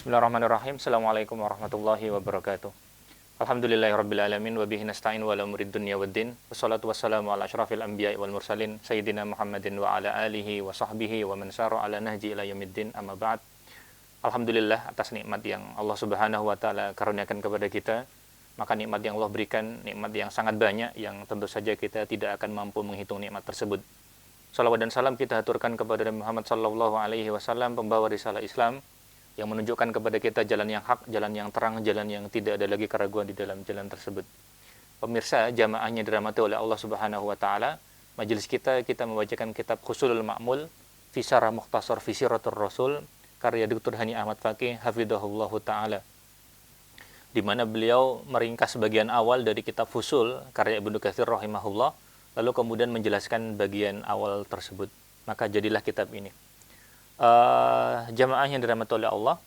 Bismillahirrahmanirrahim. Assalamualaikum warahmatullahi wabarakatuh. Alhamdulillahirrabbilalamin. Wabihi nasta'in wa ala umurid dunya waddin. Wassalatu wassalamu ala asyrafil anbiya'i wal mursalin. Sayyidina Muhammadin wa ala alihi wa sahbihi wa man sara ala nahji ila yaumiddin. Amma ba'd. Alhamdulillah atas nikmat yang Allah subhanahu wa ta'ala karuniakan kepada kita. Maka nikmat yang Allah berikan, nikmat yang sangat banyak, yang tentu saja kita tidak akan mampu menghitung nikmat tersebut. Salawat dan salam kita haturkan kepada Nabi Muhammad sallallahu alaihi wasallam, pembawa risalah Islam, yang menunjukkan kepada kita jalan yang hak, jalan yang terang, jalan yang tidak ada lagi keraguan di dalam jalan tersebut. Pemirsa, jamaahnya dirahmati oleh Allah Subhanahu wa taala, majelis kita membacakan kitab Husulul Ma'mul fi Syarah Mukhtasar fi Siratur Rasul karya Dr. Hani Ahmad Fakih hafizahullahu taala. Di mana beliau meringkas bagian awal dari kitab Fusul karya Ibnu Katsir rahimahullah, lalu kemudian menjelaskan bagian awal tersebut. Maka jadilah kitab ini. Jamaah yang dirahmati oleh Allah,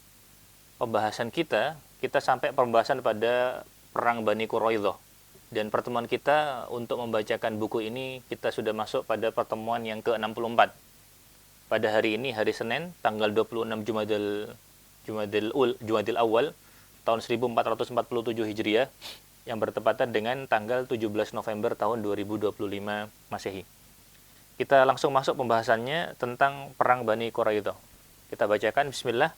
pembahasan kita sampai pembahasan pada perang Bani Quraidah, dan pertemuan kita untuk membacakan buku ini kita sudah masuk pada pertemuan yang ke-64 pada hari ini, hari Senin tanggal 26 Jumadil Awal tahun 1447 Hijriah, yang bertepatan dengan tanggal 17 November tahun 2025 Masehi. Kita langsung masuk pembahasannya tentang perang Bani Quraidah. Kita bacakan bismillah.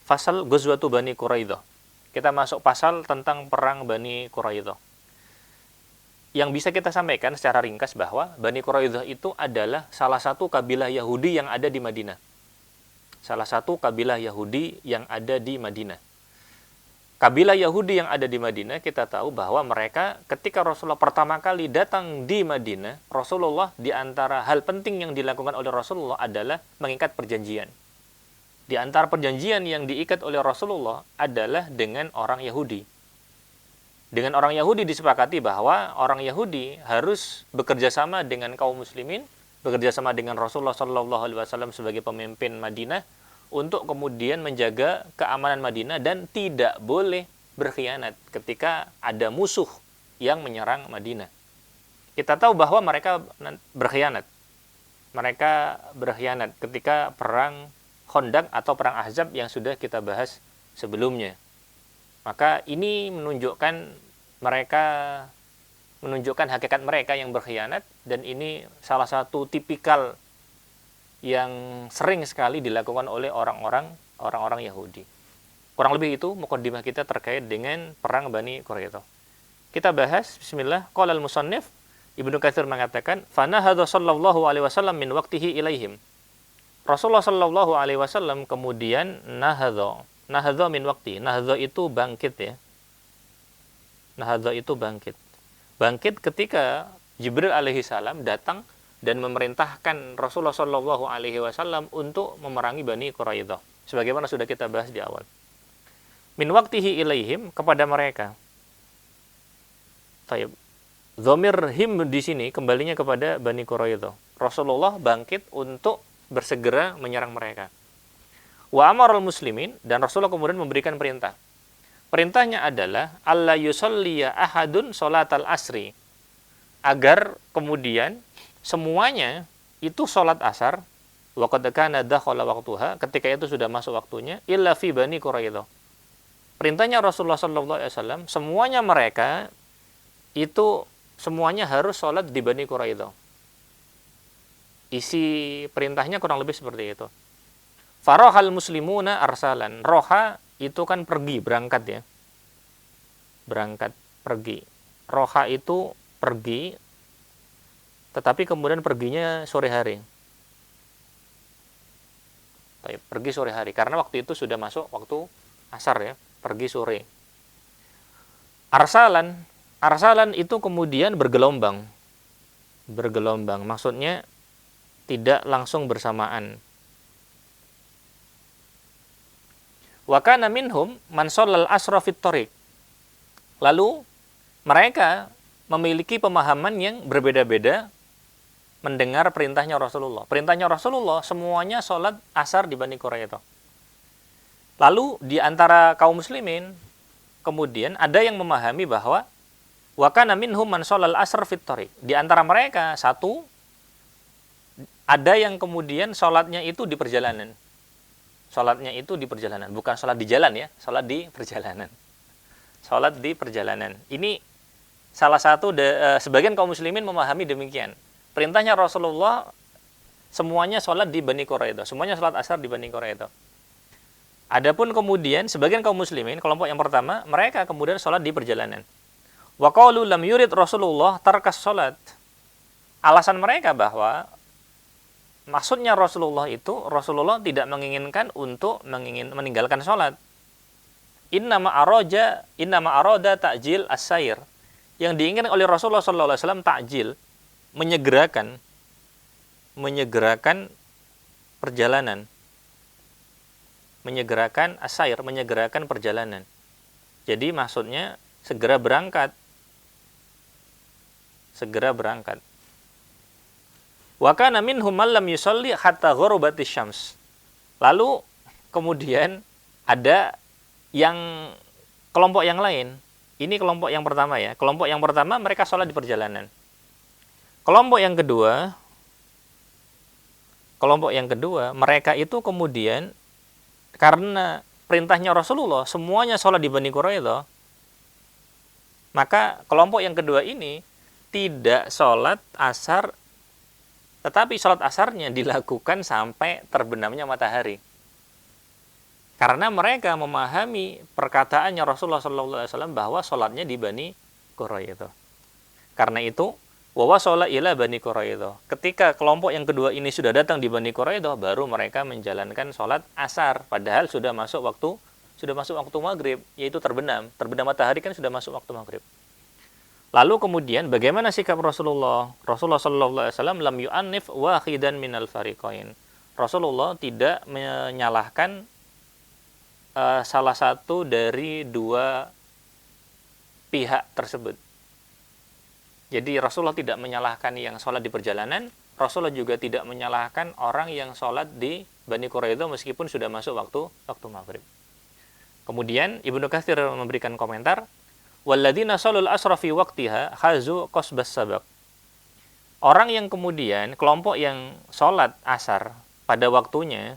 Fasal Ghazwatu Bani Quraidah. Kita masuk pasal tentang perang Bani Quraidah. Yang bisa kita sampaikan secara ringkas bahwa Bani Quraidah itu adalah salah satu kabilah Yahudi yang ada di Madinah. Salah satu kabilah Yahudi yang ada di Madinah. Kabilah Yahudi yang ada di Madinah, kita tahu bahwa mereka ketika Rasulullah pertama kali datang di Madinah, Rasulullah di antara hal penting yang dilakukan oleh Rasulullah adalah mengikat perjanjian. Di antara perjanjian yang diikat oleh Rasulullah adalah dengan orang Yahudi. Dengan orang Yahudi disepakati bahwa orang Yahudi harus bekerja sama dengan kaum muslimin, bekerja sama dengan Rasulullah SAW sebagai pemimpin Madinah, untuk kemudian menjaga keamanan Madinah dan tidak boleh berkhianat ketika ada musuh yang menyerang Madinah. Kita tahu bahwa mereka berkhianat. Mereka berkhianat ketika perang Khandaq atau perang Ahzab yang sudah kita bahas sebelumnya. Maka ini menunjukkan hakikat mereka yang berkhianat, dan ini salah satu tipikal yang sering sekali dilakukan oleh orang-orang Yahudi. Kurang lebih itu muqaddimah kita terkait dengan perang Bani Quraidah. Kita bahas bismillah. Qala al-musannif, Ibnu Katsir mengatakan, "Fanahadha sallallahu alaihi wasallam min waqtihi ilaihim." Rasulullah sallallahu alaihi wasallam kemudian nahadha min waqti. Nahadha itu bangkit ya. Nahadha itu bangkit. Bangkit ketika Jibril alaihi salam datang dan memerintahkan Rasulullah Shallallahu Alaihi Wasallam untuk memerangi Bani Quraidah, sebagaimana sudah kita bahas di awal. Min waqtihi ilaihim, kepada mereka. Taib. Dhamir him di sini kembalinya kepada Bani Quraidah. Rasulullah bangkit untuk bersegera menyerang mereka. Wa amaral muslimin, dan Rasulullah kemudian memberikan perintah. Perintahnya adalah alla yusalliya ahadun sholatal asri, agar kemudian semuanya itu sholat asar, waqad kana dakhala waqtuha, ketika itu sudah masuk waktunya, illa fi Bani Quraidah. Perintahnya Rasulullah sallallahu alaihi wasallam, semuanya mereka itu semuanya harus sholat di Bani Quraidah. Isi perintahnya kurang lebih seperti itu. Farahal muslimuna arsalan. Roha itu kan pergi, berangkat ya. Berangkat, pergi. Roha itu pergi, tetapi kemudian perginya sore hari. Pergi sore hari, karena waktu itu sudah masuk waktu asar ya, pergi sore. Arsalan itu kemudian bergelombang. Bergelombang, maksudnya tidak langsung bersamaan. Wa kana minhum man shallal asra fit thariq. Lalu mereka memiliki pemahaman yang berbeda-beda mendengar perintahnya Rasulullah. Perintahnya Rasulullah semuanya sholat asar di Bani Quraidah. Lalu di antara kaum muslimin kemudian ada yang memahami bahwa wa kana minhum man shallal asr fit thariq. Di antara mereka ada yang kemudian sholatnya itu di perjalanan. Sholatnya itu di perjalanan, bukan sholat di jalan ya, sholat di perjalanan. Sholat di perjalanan. Ini salah satu sebagian kaum muslimin memahami demikian. Perintahnya Rasulullah semuanya sholat di Bani Quraidah, semuanya sholat asar di Bani Quraidah. Adapun kemudian sebagian kaum muslimin, kelompok yang pertama, mereka kemudian sholat di perjalanan. Wa qalu lam yurid Rasulullah tarkas sholat. Alasan mereka bahwa maksudnya Rasulullah tidak menginginkan untuk meninggalkan sholat. Innama aroda ta'jil as-sair. Yang diinginkan oleh Rasulullah SAW ta'jil, menyegerakan perjalanan, menyegerakan asair, menyegerakan perjalanan. Jadi maksudnya segera berangkat. Wa kana minhum man lam yusalli hatta gharabatis syams. Lalu kemudian ada yang kelompok yang lain. Ini kelompok yang pertama ya. Kelompok yang pertama mereka sholat di perjalanan. Kelompok yang kedua, mereka itu kemudian karena perintahnya Rasulullah semuanya sholat di Bani Quraidah, maka kelompok yang kedua ini tidak sholat asar, tetapi sholat asarnya dilakukan sampai terbenamnya matahari. Karena mereka memahami perkataannya Rasulullah SAW bahwa sholatnya di Bani Quraidah. Karena itu, wa wasala ila Bani Quraidah. Ketika kelompok yang kedua ini sudah datang di Bani Quraidah, baru mereka menjalankan sholat asar. Padahal sudah masuk waktu maghrib, yaitu terbenam. Terbenam matahari kan sudah masuk waktu maghrib. Lalu kemudian bagaimana sikap Rasulullah? Rasulullah SAW lam yu'annif wahidan minal fariqain. Rasulullah tidak menyalahkan salah satu dari dua pihak tersebut. Jadi Rasulullah tidak menyalahkan yang sholat di perjalanan, Rasulullah juga tidak menyalahkan orang yang sholat di Bani Quraidah meskipun sudah masuk waktu maghrib. Kemudian Ibnu Katsir memberikan komentar, walladzina sholul asra fi waqtiha hazu qasbas sabaq. Orang yang kemudian kelompok yang sholat asar pada waktunya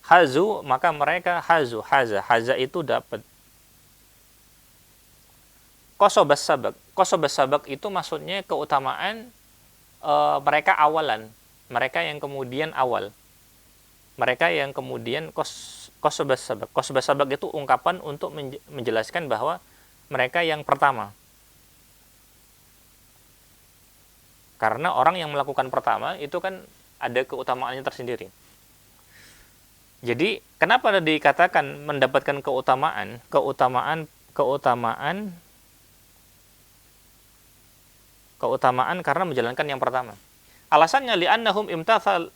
hazu, maka mereka haza itu dapat qasbas sabaq. Qasbas sabaq itu maksudnya keutamaan mereka awalan, mereka yang kemudian awal. Mereka yang kemudian qasbas sabaq. Qasbas sabaq itu ungkapan untuk menjelaskan bahwa mereka yang pertama. Karena orang yang melakukan pertama itu kan ada keutamaannya tersendiri. Jadi, kenapa dikatakan mendapatkan keutamaan karena menjalankan yang pertama. Alasannya li'annahum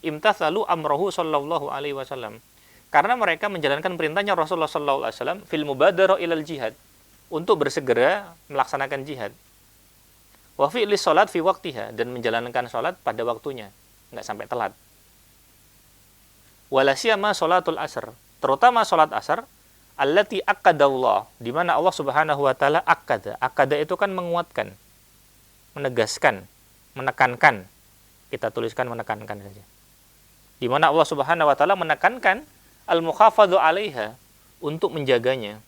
imtathalu amrahu sallallahu alaihi wasallam. Karena mereka menjalankan perintahnya Rasulullah sallallahu alaihi wasallam fil mubadarah ilal jihad, untuk bersegera melaksanakan jihad. Wa fi'lis salat fi waqtiha, dan menjalankan salat pada waktunya, enggak sampai telat. Wala siyama salatul asr, terutama salat asar allati aqadallah, di mana Allah Subhanahu wa taala akada itu kan menguatkan, menegaskan, menekankan. Kita tuliskan menekankan saja. Di mana Allah Subhanahu wa taala menekankan al-mukhafadhu 'alaiha, untuk menjaganya.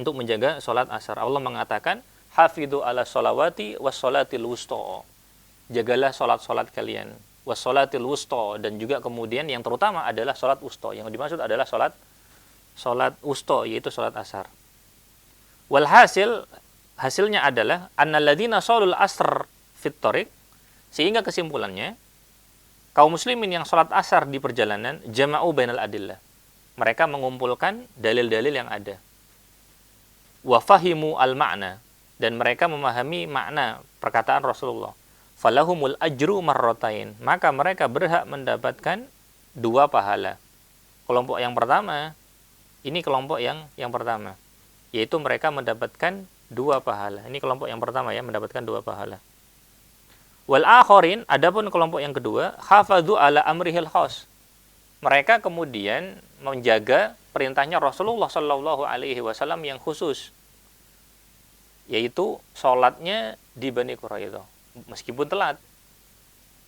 Untuk menjaga salat asar. Allah mengatakan, "Hafidhu 'ala sholawati was sholatil wusta." Jagalah salat-salat kalian. Was sholatil wusta, dan juga kemudian yang terutama adalah salat wusta. Yang dimaksud adalah salat wusta, yaitu salat asar. Hasilnya adalah annalladzina sholul asr fit thariq, sehingga kesimpulannya kaum muslimin yang sholat asar di perjalanan jama'u bainal adillah, mereka mengumpulkan dalil-dalil yang ada, wa fahimu al makna, dan mereka memahami makna perkataan Rasulullah, falahumul ajru marratain, maka mereka berhak mendapatkan dua pahala. Kelompok yang pertama, ini kelompok yang pertama, yaitu mereka mendapatkan dua pahala. Ini kelompok yang pertama ya, mendapatkan dua pahala. Wal akharin, adapun kelompok yang kedua, hafadhu ala amrihil khas. Mereka kemudian menjaga perintahnya Rasulullah Shallallahu alaihi wasallam yang khusus, yaitu sholatnya di Bani Quraidah meskipun telat.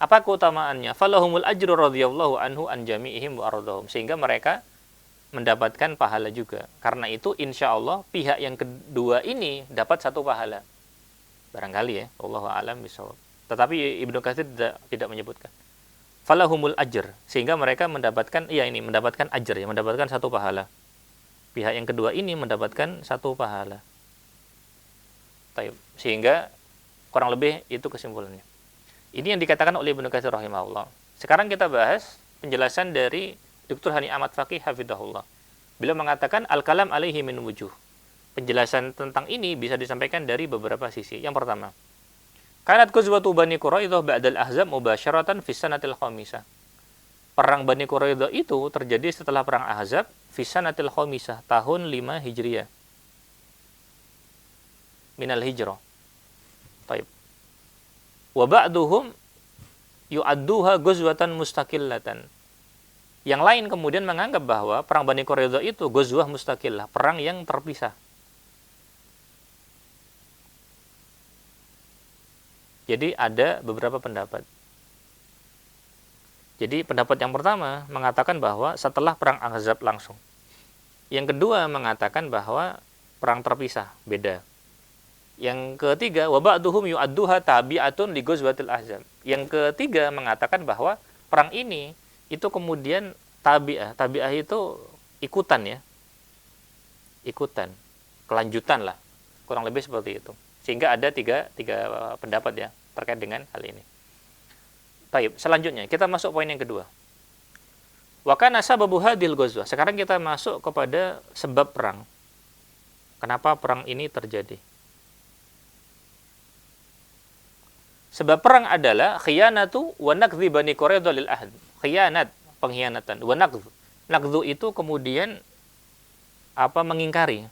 Apa keutamaannya? Falahumul ajru radhiyallahu anhu an jami'ihim wa ardahum. Sehingga mereka mendapatkan pahala juga. Karena itu insya Allah pihak yang kedua ini dapat satu pahala. Barangkali ya, wallahu a'lam bishawab. Tetapi Ibnu Katsir tidak menyebutkan. Falahumul ajr, sehingga mereka mendapatkan mendapatkan ajr, ya, mendapatkan satu pahala. Pihak yang kedua ini mendapatkan satu pahala. Taib. Sehingga kurang lebih itu kesimpulannya. Ini yang dikatakan oleh Ibnu Katsir rahimahullah. Sekarang kita bahas penjelasan dari Dr. Hani Ahmad Faqih hafizahullah. Beliau mengatakan al-kalam alaihi min wujuh. Penjelasan tentang ini bisa disampaikan dari beberapa sisi. Yang pertama, kanat ghazwatu Bani Quraidah ba'dal Ahzab mubasyaratan fi sanatil khamisah. Perang Bani Quraidah itu terjadi setelah perang Ahzab fi sanatil khamisah, tahun 5 Hijriah. Minal hijrah. Baik. Wa ba'duhum yu'adduha ghazwatan mustaqillatan. Yang lain kemudian menganggap bahwa perang Bani Quraidah itu ghazwah mustaqillah, perang yang terpisah. Jadi ada beberapa pendapat. Jadi pendapat yang pertama mengatakan bahwa setelah perang Ahzab langsung. Yang kedua mengatakan bahwa perang terpisah, beda. Yang ketiga, wa ba'duhum yu'adduha tabi'atun li ghazwatil Ahzab. Yang ketiga mengatakan bahwa perang ini itu kemudian tabi'ah. Tabi'ah itu ikutan ya. Ikutan, kelanjutan lah. Kurang lebih seperti itu. Sehingga ada tiga pendapat ya terkait dengan hal ini. Baik, selanjutnya kita masuk poin yang kedua. Wa kana sababu hadhil ghazwah. Sekarang kita masuk kepada sebab perang. Kenapa perang ini terjadi? Sebab perang adalah khiyanatu wa nakdhi Bani Quraidah lil ahd. Khiyanat, pengkhianatan. Wa nakdh. Nakdhu itu kemudian mengingkari.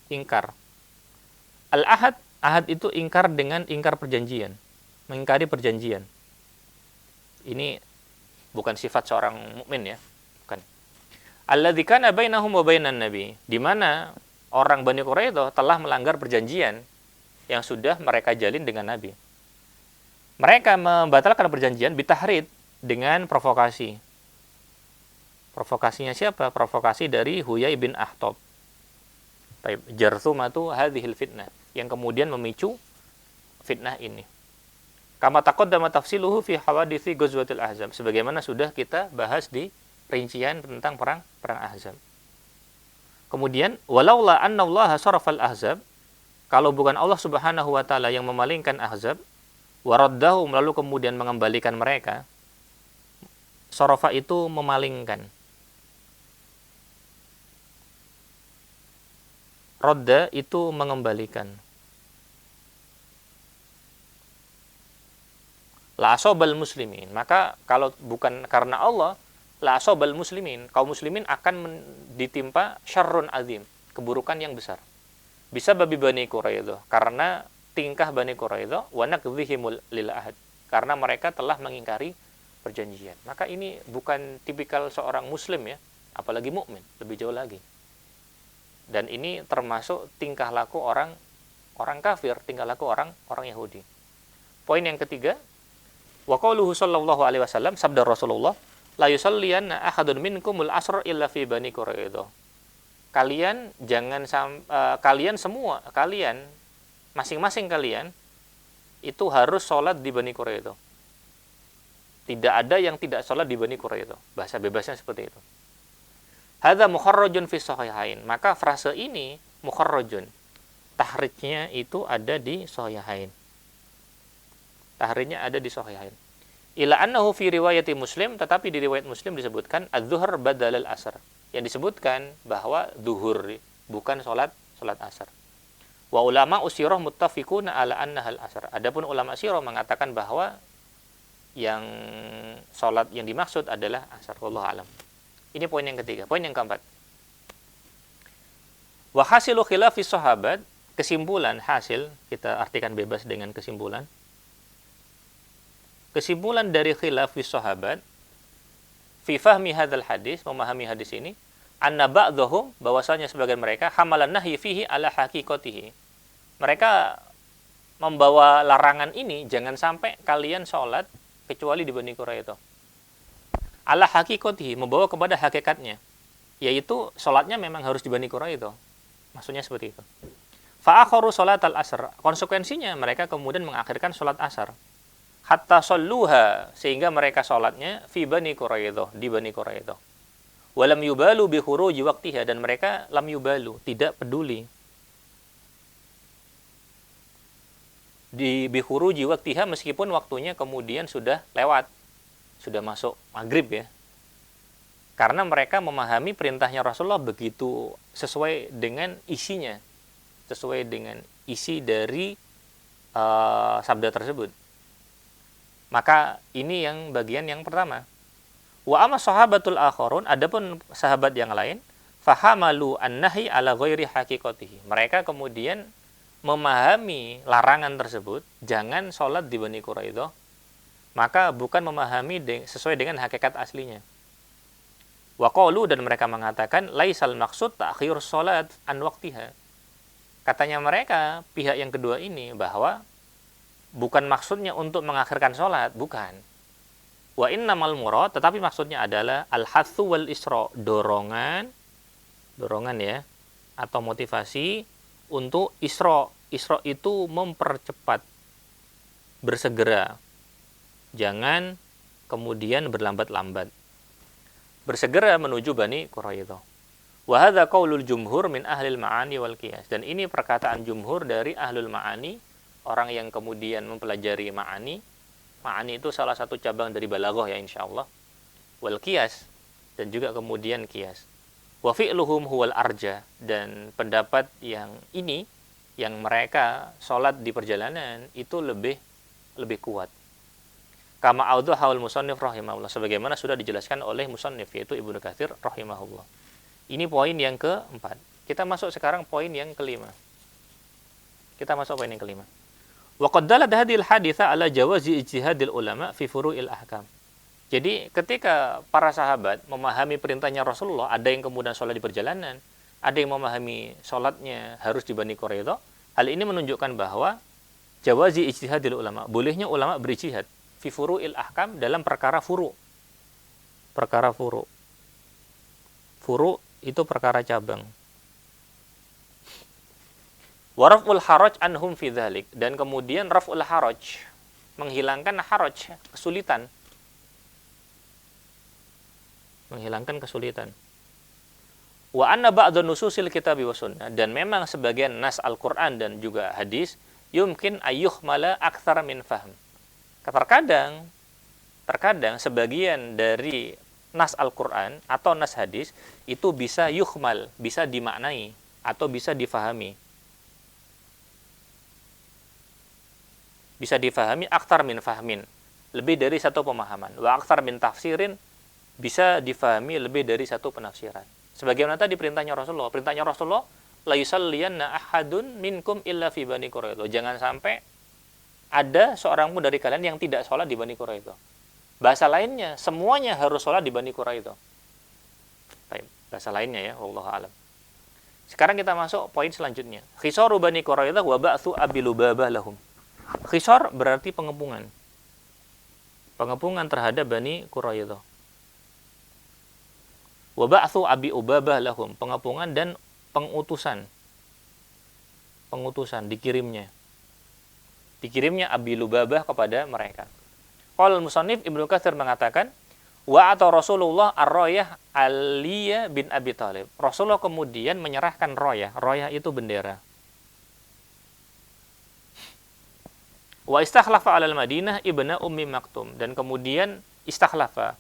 Ingkar. Al-ahad, ahad itu ingkar dengan ingkar perjanjian. Mengingkari perjanjian. Ini bukan sifat seorang mukmin ya, bukan. Alladzi kana bainahum wa bainan nabi, di mana orang Bani Quraidah telah melanggar perjanjian yang sudah mereka jalin dengan Nabi. Mereka membatalkan perjanjian bitahrid dengan provokasi. Provokasinya siapa? Provokasi dari Huyai bin Akhtab. Jarthumatu hadhil fitnah, yang kemudian memicu fitnah ini. Kama taqaddama tafsiluhu fi hawadithi ghazwatil Ahzab, sebagaimana sudah kita bahas di rincian tentang perang Ahzab. Kemudian walaula anna Allah sarafal Ahzab, kalau bukan Allah Subhanahu wa taala yang memalingkan Ahzab, waraddahum, lalu kemudian mengembalikan mereka. Sarafa itu memalingkan. Radda itu mengembalikan. La asobal muslimin. Maka kalau bukan karena Allah, la asobal muslimin, kaum muslimin akan ditimpa syarrun azim, keburukan yang besar. Bisa babi Bani Quraidah, karena tingkah Bani Quraidah, wa nakdhihimul lil ahad, karena mereka telah mengingkari perjanjian. Maka ini bukan tipikal seorang muslim ya, apalagi mukmin, lebih jauh lagi. Dan ini termasuk tingkah laku orang kafir, tingkah laku orang Yahudi. Poin yang ketiga, wa qauluhu sallallahu alaihi wasallam, sabda Rasulullah, la yusalliyanna ahadun minkumul asr illa fi Bani Quraidah. Kalian masing-masing kalian itu harus sholat di Bani Quraidah. Tidak ada yang tidak sholat di Bani Quraidah. Bahasa bebasnya seperti itu. Hadza mukharrajun fi sahihain. Maka frase ini mukharrajun. Tahrijnya itu ada di sahihain. Tahrijnya ada di sahihain. Ila annahu fi riwayati Muslim, tetapi di riwayat Muslim disebutkan adz-dzuhr badal al-asr. Yang disebutkan bahwa zuhur bukan salat asar. Wa ulama usirah muttafiquna ala annahal asar. Adapun ulama sirah mengatakan bahwa yang salat yang dimaksud adalah asar. Wallahu alam. Ini poin yang ketiga. Poin yang keempat. Wa hasilu khilafis sahabat, kesimpulan hasil, kita artikan bebas dengan kesimpulan. Kesimpulan dari khilafis sahabat fi fahmi hadzal hadis, memahami hadis ini, anna ba'dhum, bahwasanya sebagian mereka hamalan nahyi fihi ala haqiqatihi. Mereka membawa larangan ini, jangan sampai kalian sholat kecuali di Bani Quraidah. Ala hakikatihi, membawa kepada hakikatnya, yaitu sholatnya memang harus di Bani Quraidah. Maksudnya seperti itu. Fa'akharu sholat al-asr. Konsekuensinya mereka kemudian mengakhirkan sholat asar. Hatta sholluha, sehingga mereka sholatnya fi Bani Quraidah, di Bani Quraidah. Walam yubalu bi khuruji waqtiha, dan mereka lam yubalu, tidak peduli. Di bi khuruji waqtiha, meskipun waktunya kemudian sudah lewat, sudah masuk maghrib ya. Karena mereka memahami perintahnya Rasulullah begitu sesuai dengan isinya, sesuai dengan isi dari sabda tersebut. Maka ini yang bagian yang pertama. Wa amma sahabatul akharun, adapun sahabat yang lain, fahamalu an-nahi ala ghairi haqiqatihi. Mereka kemudian memahami larangan tersebut, jangan sholat di Bani Quraidah, maka bukan memahami sesuai dengan hakikat aslinya. Wa qalu, dan mereka mengatakan laisal maksud ta'khir sholat an waqtiha. Katanya mereka, pihak yang kedua ini, bahwa bukan maksudnya untuk mengakhirkan sholat, bukan. Wa innamal murad, tetapi maksudnya adalah al-hathu wal isra, dorongan ya, atau motivasi untuk isra. Isra itu mempercepat, bersegera, jangan kemudian berlambat-lambat, bersegera menuju Bani Quraidah. Wa hadza qaulul jumhur min ahlil ma'ani wal qiyas, dan ini perkataan jumhur dari ahlul ma'ani, orang yang kemudian mempelajari ma'ani. Ma'ani itu salah satu cabang dari balaghah ya insyaallah. Wal qiyas, dan juga kemudian qiyas. Wa fi'luhum huwal arja, dan pendapat yang ini, yang mereka sholat di perjalanan itu lebih kuat. Kama awdahul musannif rahimahullah, sebagaimana sudah dijelaskan oleh musannif, yaitu Ibnu Katsir rahimahullah. Ini poin yang keempat. Kita masuk sekarang poin yang kelima. Wa qad dalat hadhil haditsa ala jawazi ijtihadil ulama fi furu'il ahkam. Jadi ketika para sahabat memahami perintahnya Rasulullah, ada yang kemudian sholat di perjalanan, ada yang memahami sholatnya harus di Bani Quraidah. Hal ini menunjukkan bahwa jawazi ijtihadil ulama, bolehnya ulama berijtihad fi furu'il ahkam, dalam perkara furu'. Perkara furu'. Furu' itu perkara cabang. Wa raf'ul haraj anhum fi dzalik, dan kemudian raf'ul haraj, menghilangkan haraj, kesulitan. Menghilangkan kesulitan. Wa anna ba'dhan nususil kitabi wa sunnah, dan memang sebagian nas Al-Qur'an dan juga hadis yumkin ayyuhmala aktsara min fahm. Terkadang sebagian dari nas Al-Qur'an atau nas hadis itu bisa yuhmal, bisa dimaknai atau bisa difahami. Bisa difahami aktsar min fahmin, lebih dari satu pemahaman. Wa aktsar min tafsirin, bisa difahami lebih dari satu penafsiran. Sebagaimana tadi perintahnya Rasulullah la yusalliyanna ahadun minkum illa fi Bani Quraidah. Jangan sampai ada seorang pun dari kalian yang tidak sholat di Bani Quraidah. Bahasa lainnya, semuanya harus sholat di Bani Quraidah. Baik, bahasa lainnya ya, wallahu a'lam. Sekarang kita masuk poin selanjutnya. Khisaru Bani Quraidah wa ba'tsu Abi Lubabah lahum. Khisar berarti pengepungan. Pengepungan terhadap Bani Quraidah. Wa ba'tsu Abi Ubabah lahum, pengepungan dan pengutusan. Pengutusan, dikirimnya Abi Lubabah kepada mereka. Qala al-musannif, Ibnu Katsir mengatakan, wa ata Rasulullah ar-rayah Aliyah bin Abi Thalib. Rasulullah kemudian menyerahkan rayah. Rayah itu bendera. Wa istakhlafa 'alal Madinah ibna Ummi Maktum, dan kemudian istakhlafa,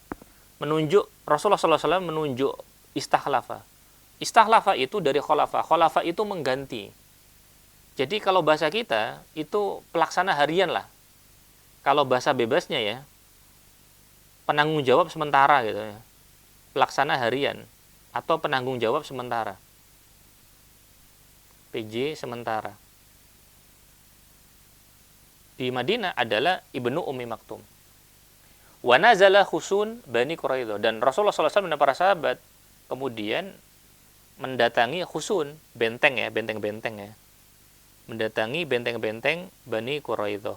menunjuk, Rasulullah SAW menunjuk istakhlafa. Istakhlafa itu dari khalafa. Khalafa itu mengganti. Jadi kalau bahasa kita itu pelaksana harian lah. Kalau bahasa bebasnya ya, penanggung jawab sementara gitu ya. Pelaksana harian atau penanggung jawab sementara. PJ sementara. Di Madinah adalah Ibnu Ummi Maktum. Wa nazala khusun Bani Quraidah, dan Rasulullah SAW dan para sahabat kemudian mendatangi khusun, benteng ya, benteng-benteng ya. mendatangi benteng-benteng Bani Quraidah.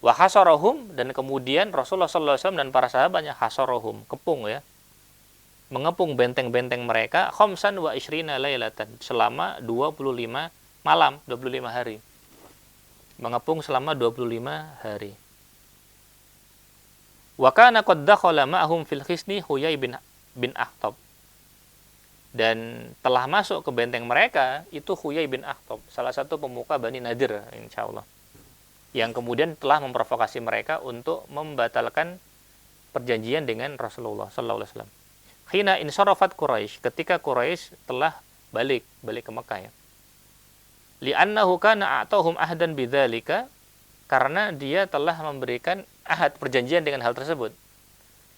Wa hasarahum, dan kemudian Rasulullah SAW dan para sahabatnya hasarahum, kepung ya, mengepung benteng-benteng mereka khamsan wa ishrina lailatan, selama 25 malam, 25 hari. Mengepung selama 25 hari. Wa kana qad dakhala ma'hum fil khisni Huyai bin Akhtab. Dan telah masuk ke benteng mereka itu Huyai bin Akhtab, salah satu pemuka Bani Nadir insyaallah, yang kemudian telah memprovokasi mereka untuk membatalkan perjanjian dengan Rasulullah sallallahu alaihi wasallam. Khina insarafat Quraisy, ketika Quraisy telah balik ke Mekah ya. Li'annahu kana a'tahum ahdan bidzalika, karena dia telah memberikan ahad, perjanjian dengan hal tersebut.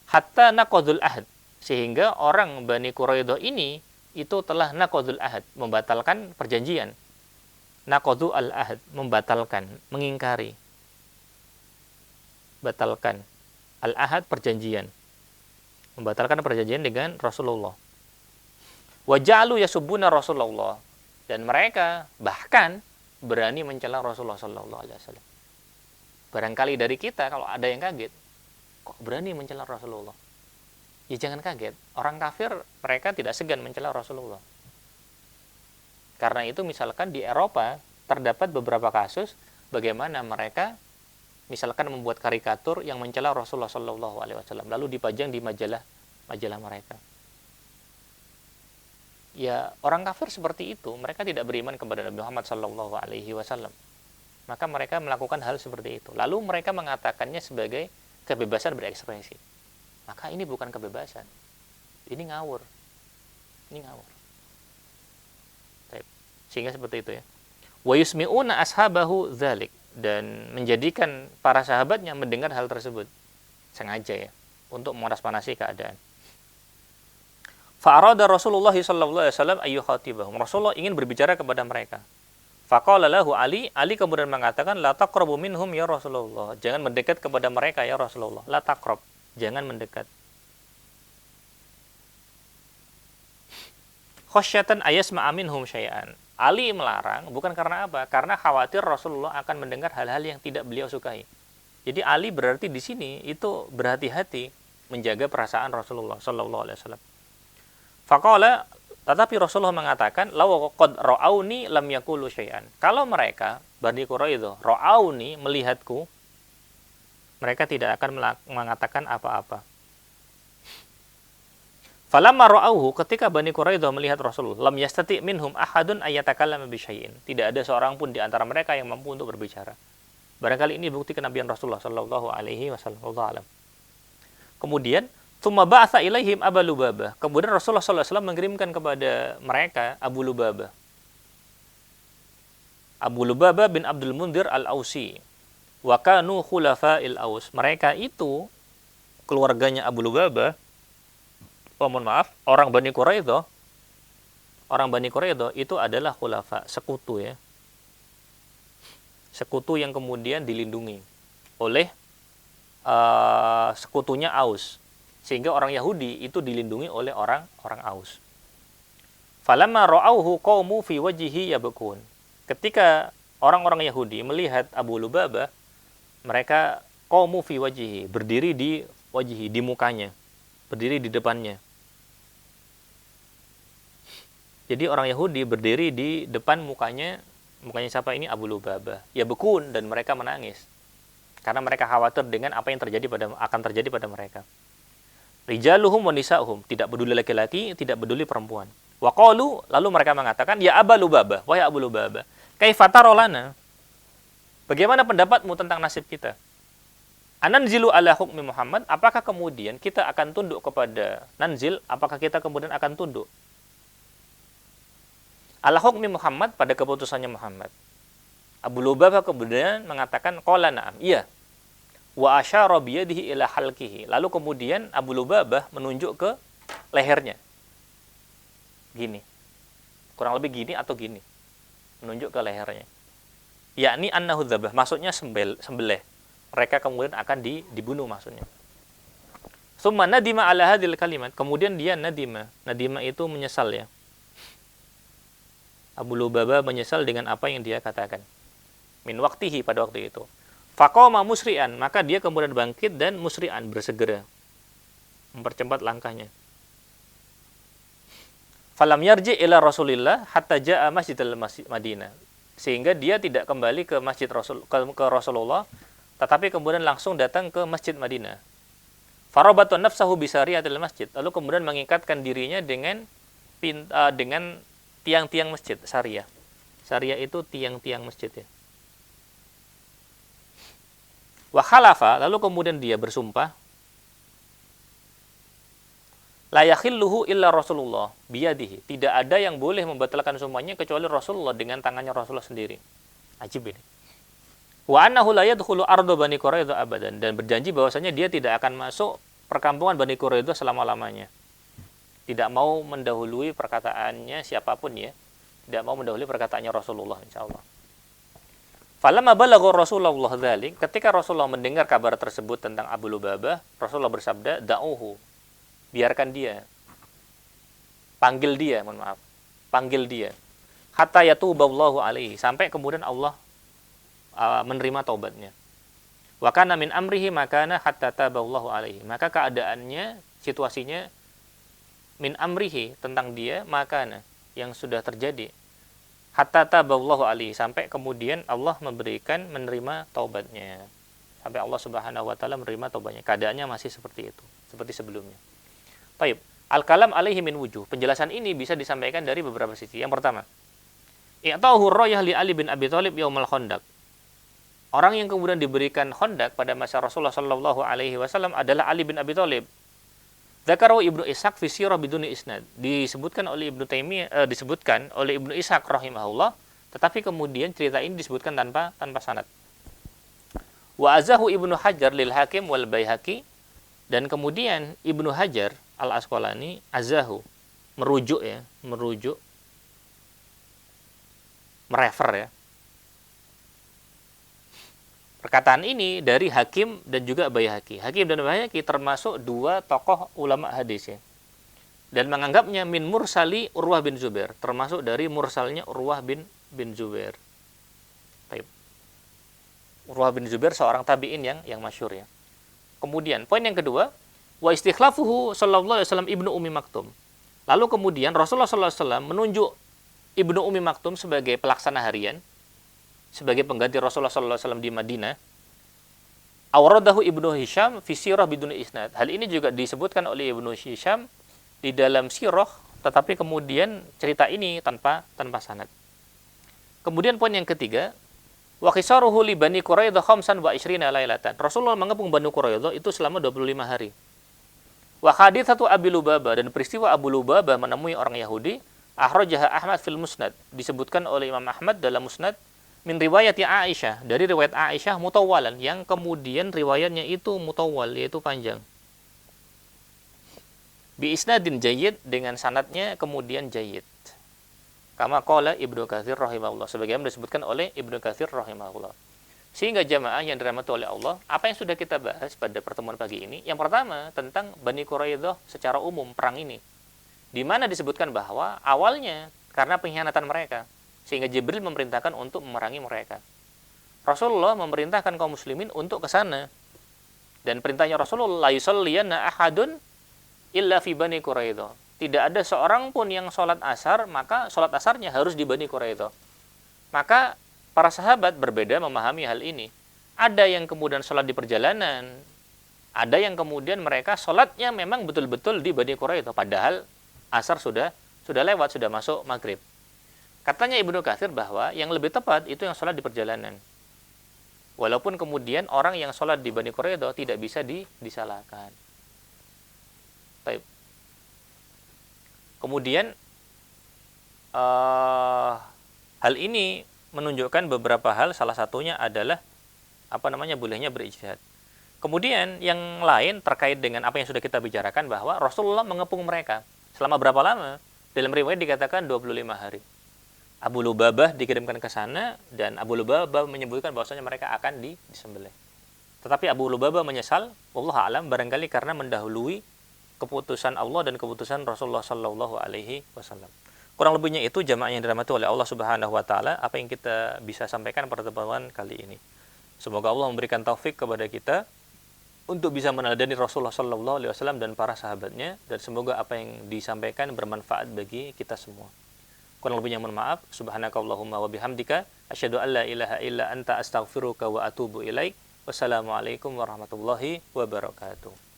Hatta naqadul ahad, sehingga orang Bani Quraidah ini itu telah naqadul ahad, membatalkan perjanjian. Naqadu al-ahad, membatalkan, mengingkari. Batalkan. Al-ahad, perjanjian. Membatalkan perjanjian dengan Rasulullah. Wa ja'alu yasubbuna Rasulullah. Dan mereka bahkan berani mencela Rasulullah sallallahu alaihi wasallam. Barangkali dari kita kalau ada yang kaget, kok berani mencela Rasulullah? Ya jangan kaget. Orang kafir mereka tidak segan mencela Rasulullah. Karena itu misalkan di Eropa terdapat beberapa kasus bagaimana mereka misalkan membuat karikatur yang mencela Rasulullah Shallallahu Alaihi Wasallam lalu dipajang di majalah mereka. Ya orang kafir seperti itu, mereka tidak beriman kepada Nabi Muhammad Shallallahu Alaihi Wasallam, maka mereka melakukan hal seperti itu. Lalu mereka mengatakannya sebagai kebebasan berekspresi. Maka ini bukan kebebasan, ini ngawur. Sehingga seperti itu ya. Wa yusmi'una ashabahu dzalik, dan menjadikan para sahabatnya mendengar hal tersebut sengaja ya, untuk memanasi keadaan. Fa arada Rasulullah sallallahu alaihi wasallam ayu khatibahum. Rasulullah ingin berbicara kepada mereka. Faqala lahu Ali kemudian mengatakan la taqrabu minhum ya Rasulullah. Jangan mendekat kepada mereka ya Rasulullah. La taqrab, jangan mendekat. Khasyatan ayasma'a minhum syai'an. Ali melarang bukan karena apa? Karena khawatir Rasulullah akan mendengar hal-hal yang tidak beliau sukai. Jadi Ali berarti di sini itu berhati-hati menjaga perasaan Rasulullah sallallahu alaihi wasallam. Faqala, tetapi Rasulullah mengatakan, law qad ra'auni lam yaqulu syai'an. Kalau mereka Bani Quraidah ra'auni, melihatku, mereka tidak akan mengatakan apa-apa. Falamma ra'auhu, ketika Bani Quraidah melihat Rasulullah, lam yastati' minhum ahadun ayatakallama bi syai'in. Tidak ada seorang pun di antara mereka yang mampu untuk berbicara. Barangkali ini bukti kenabian Rasulullah sallallahu alaihi wasallam. Kemudian, tsumma ba'atsa ilaihim Abu Lubabah. Kemudian Rasulullah sallallahu alaihi wasallam mengirimkan kepada mereka Abu Lubabah. Abu Lubabah bin Abdul Munzir Al-Ausi. Wa kanu khulafa'il Aus. Mereka itu keluarganya Abu Lubabah. Mohon maaf, orang Bani Quraidah itu adalah khulafa, sekutu ya. Sekutu yang kemudian dilindungi oleh sekutunya Aus. Sehingga orang Yahudi itu dilindungi oleh orang Aus. Falamma ra'auhu qaumu fi wajhihi yabkun. Ketika orang-orang Yahudi melihat Abu Lubabah, mereka qaumu fi wajhihi, berdiri di wajhihi, di mukanya, berdiri di depannya. Jadi orang Yahudi berdiri di depan mukanya siapa ini? Abu Lubabah. Ya bekun, dan mereka menangis. Karena mereka khawatir dengan apa yang akan terjadi pada mereka. Rijaluhum wa nisa'uhum, tidak peduli laki-laki, tidak peduli perempuan. Wa qalu, lalu mereka mengatakan, ya Abu Lubabah, wahai Abu Lubabah, kaifa tarolana? Bagaimana pendapatmu tentang nasib kita? Ananzilu ala hukmi Muhammad, apakah kemudian kita akan tunduk kepada nanzil, apakah kita kemudian akan tunduk ala hukmi Muhammad, pada keputusannya Muhammad? Abu Lubabah kemudian mengatakan qala na'am, iya. Wa asyara biyadihi ila halqihi. Lalu kemudian Abu Lubabah menunjuk ke lehernya. Gini. Kurang lebih gini atau gini. Menunjuk ke lehernya. Yakni annahu dzabah, maksudnya sembelih. Mereka kemudian akan dibunuh maksudnya. Tsumma nadima ala hadhil kalimat. Kemudian dia nadima. Nadima itu menyesal ya. Abu Lubabah menyesal dengan apa yang dia katakan. Min waktihi, pada waktu itu. Faqama musri'an, maka dia kemudian bangkit dan musri'an, bersegera. Mempercepat langkahnya. Falam yarji ila Rasulillah hatta ja'a masjidil Madinah. Sehingga dia tidak kembali ke masjid ke Rasulullah, tetapi kemudian langsung datang ke Masjid Madinah. Farabatun nafsahu bisariyatil masjid. Lalu kemudian mengikatkan dirinya dengan tiang-tiang masjid, syariah. Syariah itu tiang-tiang masjid ya. Wa khalafa, lalu kemudian dia bersumpah, la yakhilluhu illa Rasulullah biyadihi. Tidak ada yang boleh membatalkan sumpahnya kecuali Rasulullah dengan tangannya Rasulullah sendiri. Ajib ini. Wa annahu la yadkhulu arda Bani Quraidah abadan, dan berjanji bahwasanya dia tidak akan masuk perkampungan Bani Quraidah selama-lamanya. Tidak mau mendahului perkataannya siapapun ya. Tidak mau mendahului perkataannya Rasulullah insyaallah. Falamma balagha Rasulullah dzalik, ketika Rasulullah mendengar kabar tersebut tentang Abu Lubabah, Rasulullah bersabda, "Da'uhu." Biarkan dia. Panggil dia, mohon maaf. Panggil dia. Hatta yatuballahu alaihi, sampai kemudian Allah menerima taubatnya. Wa kana min amrihi makana hatta taballahu alaihi. Maka keadaannya, situasinya min amrihi, tentang dia, makana, yang sudah terjadi. Hatta taballahu alaihi, sampai kemudian Allah menerima taubatnya. Sampai Allah Subhanahu wa taala menerima taubatnya. Keadaannya masih seperti itu, seperti sebelumnya. Baik, al-kalam alaihi min wujuh. Penjelasan ini bisa disampaikan dari beberapa sisi. Yang pertama, i'tahu rayah li Ali bin Abi Thalib yaumul Khandaq. Orang yang kemudian diberikan Khandaq pada masa Rasulullah sallallahu alaihi wasallam adalah Ali bin Abi Thalib. Dzakarahu Ibnu Ishaq fi sirah biduni isnad. Disebutkan oleh Ibnu Ishaq rahimahullah, tetapi kemudian cerita ini disebutkan tanpa sanad. Wa azahu Ibnu Hajar lil Hakim wal Baihaqi, dan kemudian Ibnu Hajar Al-Asqalani azahu, merujuk, merefer ya. Perkataan ini dari Hakim dan juga Baihaqi. Hakim dan Baihaqi termasuk dua tokoh ulama hadis ya. Dan menganggapnya min mursali Urwah bin Zubair, termasuk dari mursalnya Urwah bin Zubair. Baik. Urwah bin Zubair seorang tabi'in yang masyhur ya. Kemudian poin yang kedua, wa istikhlafuhu sallallahu alaihi wasallam Ibnu Ummi Maktum. Lalu kemudian Rasulullah sallallahu alaihi wasallam menunjuk Ibnu Ummi Maktum sebagai pelaksana harian, sebagai pengganti Rasulullah sallallahu alaihi wasallam di Madinah. Awradahu Ibnu Hisham fi sirah biduni isnad. Hal ini juga disebutkan oleh Ibnu Hisham di dalam sirah, tetapi kemudian cerita ini tanpa sanad. Kemudian poin yang ketiga, wa qisaruhu li Bani Quraidah khamsan wa 20 lailatan. Rasulullah mengepung Bani Quraidah itu selama 25 hari. Wa haditsatu Abi Lubabah, dan peristiwa Abu Lubabah menemui orang Yahudi, akhrajaha Ahmad fil Musnad, disebutkan oleh Imam Ahmad dalam Musnad, min riwayat Aisyah, dari riwayat Aisyah mutawwalan, yang kemudian riwayatnya itu mutawwal, yaitu panjang. Bi isnadin jayyid, dengan sanadnya kemudian jayyid. Kama qala Ibnu Katsir rahimahullah, sebagaimana disebutkan oleh Ibnu Katsir rahimahullah. Sehingga jamaah yang dirahmati oleh Allah, apa yang sudah kita bahas pada pertemuan pagi ini, yang pertama tentang Bani Quraidah secara umum, perang ini, di mana disebutkan bahwa awalnya karena pengkhianatan mereka, sehingga Jibril memerintahkan untuk memerangi mereka. Rasulullah memerintahkan kaum muslimin untuk ke sana. Dan perintahnya Rasulullah, la yusalliyanna ahadun illa fi Bani Quraidah. Tidak ada seorang pun yang sholat asar, maka sholat asarnya harus di Bani Quraidah. Maka para sahabat berbeda memahami hal ini. Ada yang kemudian sholat di perjalanan, ada yang kemudian mereka sholatnya memang betul-betul di Bani Quraidah, padahal asar sudah lewat, sudah masuk maghrib. Katanya Ibnu Katsir bahwa yang lebih tepat itu yang sholat di perjalanan. Walaupun kemudian orang yang sholat di Bani Quraidah tidak bisa disalahkan. Baik. Kemudian hal ini menunjukkan beberapa hal, salah satunya adalah bolehnya berijtihad. Kemudian yang lain terkait dengan apa yang sudah kita bicarakan, bahwa Rasulullah mengepung mereka selama berapa lama? Dalam riwayat dikatakan 25 hari. Abu Lubabah dikirimkan ke sana, dan Abu Lubabah menyebutkan bahwasanya mereka akan disembelih. Tetapi Abu Lubabah menyesal, wallahu a'lam, barangkali karena mendahului keputusan Allah dan keputusan Rasulullah sallallahu alaihi wasallam. Kurang lebihnya itu jamaah yang dirahmati oleh Allah Subhanahu wa taala, apa yang kita bisa sampaikan pada pertemuan kali ini. Semoga Allah memberikan taufik kepada kita untuk bisa meneladani Rasulullah Shallallahu Alaihi Wasallam dan para sahabatnya, dan semoga apa yang disampaikan bermanfaat bagi kita semua. Kurang lebihnya mohon maaf. Subhanakallahumma wa bihamdika asyhadu an la ilaha illa anta astaghfiruka wa atubu ilaik. Wassalamualaikum warahmatullahi wabarakatuh.